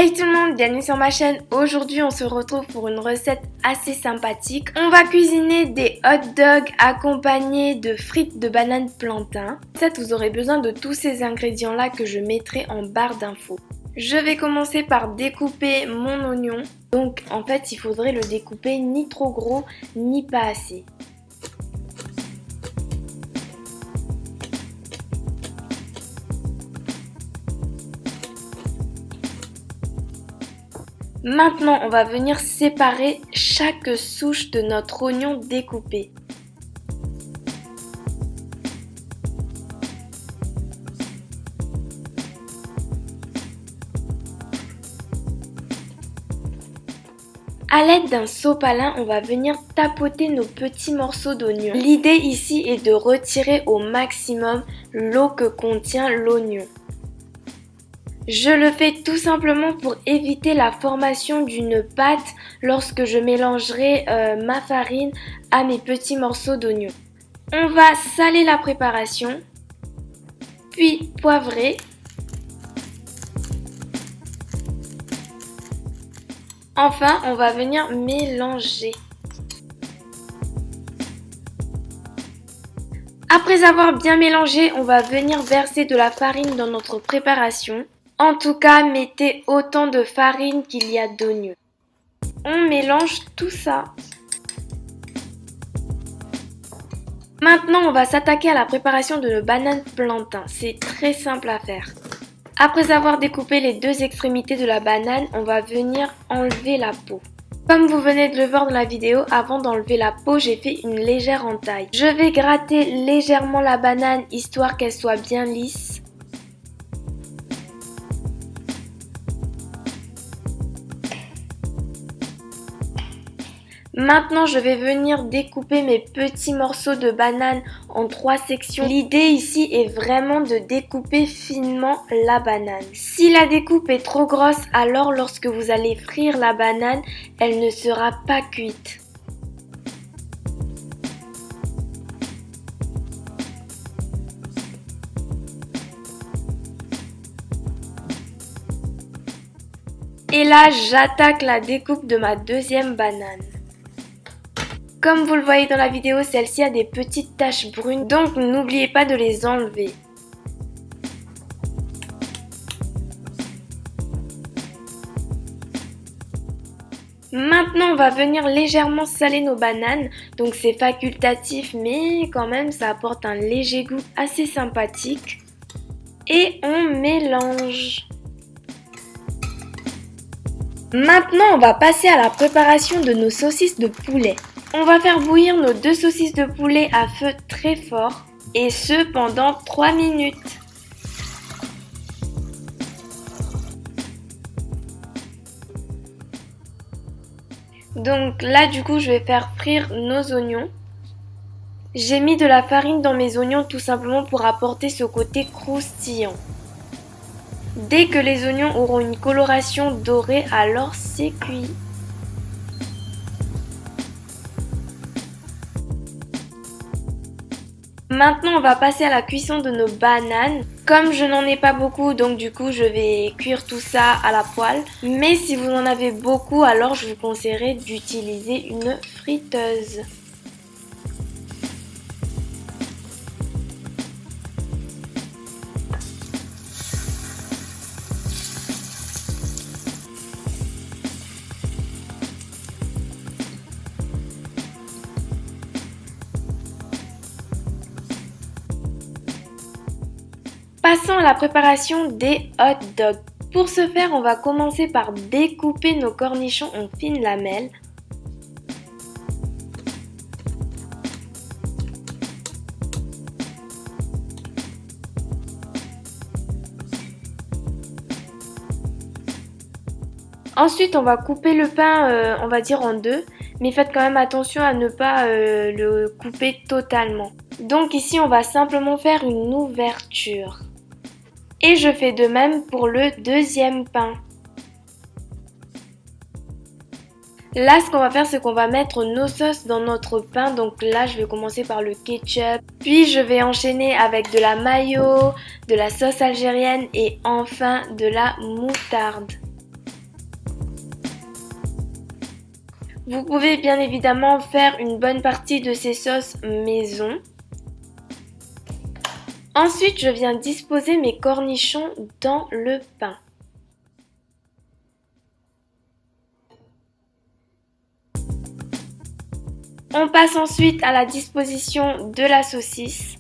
Hey tout le monde, bienvenue sur ma chaîne. Aujourd'hui on se retrouve pour une recette assez sympathique. On va cuisiner des hot dogs accompagnés de frites de banane plantain. En fait, vous aurez besoin de tous ces ingrédients là que je mettrai en barre d'infos. Je vais commencer par découper mon oignon. Donc en fait il faudrait le découper ni trop gros ni pas assez. Maintenant, on va venir séparer chaque souche de notre oignon découpé. A l'aide d'un sopalin, on va venir tapoter nos petits morceaux d'oignon. L'idée ici est de retirer au maximum l'eau que contient l'oignon. Je le fais tout simplement pour éviter la formation d'une pâte lorsque je mélangerai ma farine à mes petits morceaux d'oignon. On va saler la préparation, puis poivrer. Enfin, on va venir mélanger. Après avoir bien mélangé, on va venir verser de la farine dans notre préparation. En tout cas, mettez autant de farine qu'il y a d'oignons. On mélange tout ça. Maintenant, on va s'attaquer à la préparation de nos bananes plantain. C'est très simple à faire. Après avoir découpé les deux extrémités de la banane, on va venir enlever la peau. Comme vous venez de le voir dans la vidéo, avant d'enlever la peau, j'ai fait une légère entaille. Je vais gratter légèrement la banane histoire qu'elle soit bien lisse. Maintenant, je vais venir découper mes petits morceaux de banane en 3 sections. L'idée ici est vraiment de découper finement la banane. Si la découpe est trop grosse, alors lorsque vous allez frire la banane, elle ne sera pas cuite. Et là, j'attaque la découpe de ma deuxième banane. Comme vous le voyez dans la vidéo, celle-ci a des petites taches brunes, donc n'oubliez pas de les enlever. Maintenant, on va venir légèrement saler nos bananes, donc c'est facultatif, mais quand même ça apporte un léger goût assez sympathique. Et on mélange. Maintenant, on va passer à la préparation de nos saucisses de poulet. On va faire bouillir nos 2 saucisses de poulet à feu très fort et ce pendant 3 minutes. Donc là du coup je vais faire frire nos oignons. J'ai mis de la farine dans mes oignons tout simplement pour apporter ce côté croustillant. Dès que les oignons auront une coloration dorée, alors c'est cuit. Maintenant, on va passer à la cuisson de nos bananes. Comme je n'en ai pas beaucoup, donc du coup, je vais cuire tout ça à la poêle. Mais si vous en avez beaucoup, alors je vous conseillerais d'utiliser une friteuse. Passons à la préparation des hot dogs. Pour ce faire, on va commencer par découper nos cornichons en fines lamelles. Ensuite, on va couper le pain, on va dire en 2, mais faites quand même attention à ne pas le couper totalement. Donc ici, on va simplement faire une ouverture. Et je fais de même pour le deuxième pain. Là, ce qu'on va faire, c'est qu'on va mettre nos sauces dans notre pain. Donc là, je vais commencer par le ketchup. Puis, je vais enchaîner avec de la mayo, de la sauce algérienne et enfin de la moutarde. Vous pouvez bien évidemment faire une bonne partie de ces sauces maison. Ensuite, je viens disposer mes cornichons dans le pain. On passe ensuite à la disposition de la saucisse.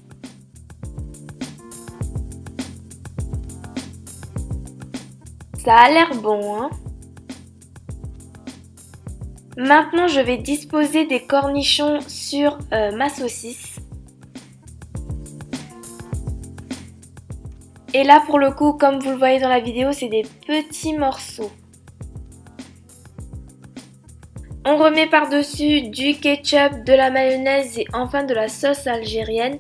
Ça a l'air bon, hein? Maintenant, je vais disposer des cornichons sur ma saucisse. Et là, pour le coup, comme vous le voyez dans la vidéo, c'est des petits morceaux. On remet par-dessus du ketchup, de la mayonnaise et enfin de la sauce algérienne.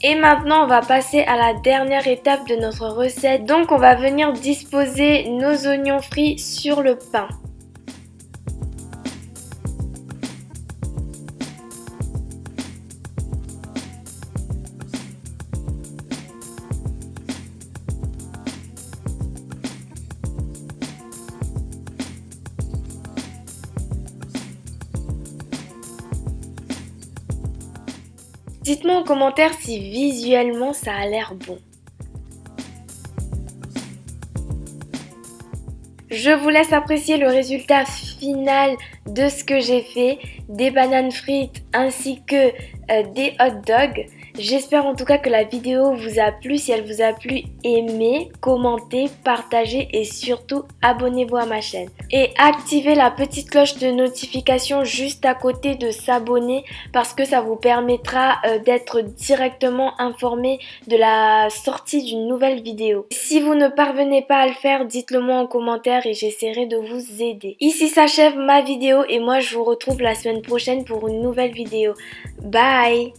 Et maintenant, on va passer à la dernière étape de notre recette. Donc, on va venir disposer nos oignons frits sur le pain. Dites-moi en commentaire si visuellement ça a l'air bon. Je vous laisse apprécier le résultat final de ce que j'ai fait, des bananes frites ainsi que des hot dogs. J'espère en tout cas que la vidéo vous a plu. Si elle vous a plu, aimez, commentez, partagez et surtout abonnez-vous à ma chaîne. Et activez la petite cloche de notification juste à côté de s'abonner parce que ça vous permettra d'être directement informé de la sortie d'une nouvelle vidéo. Si vous ne parvenez pas à le faire, dites-le moi en commentaire et j'essaierai de vous aider. Ici s'achève ma vidéo et moi je vous retrouve la semaine prochaine pour une nouvelle vidéo. Bye!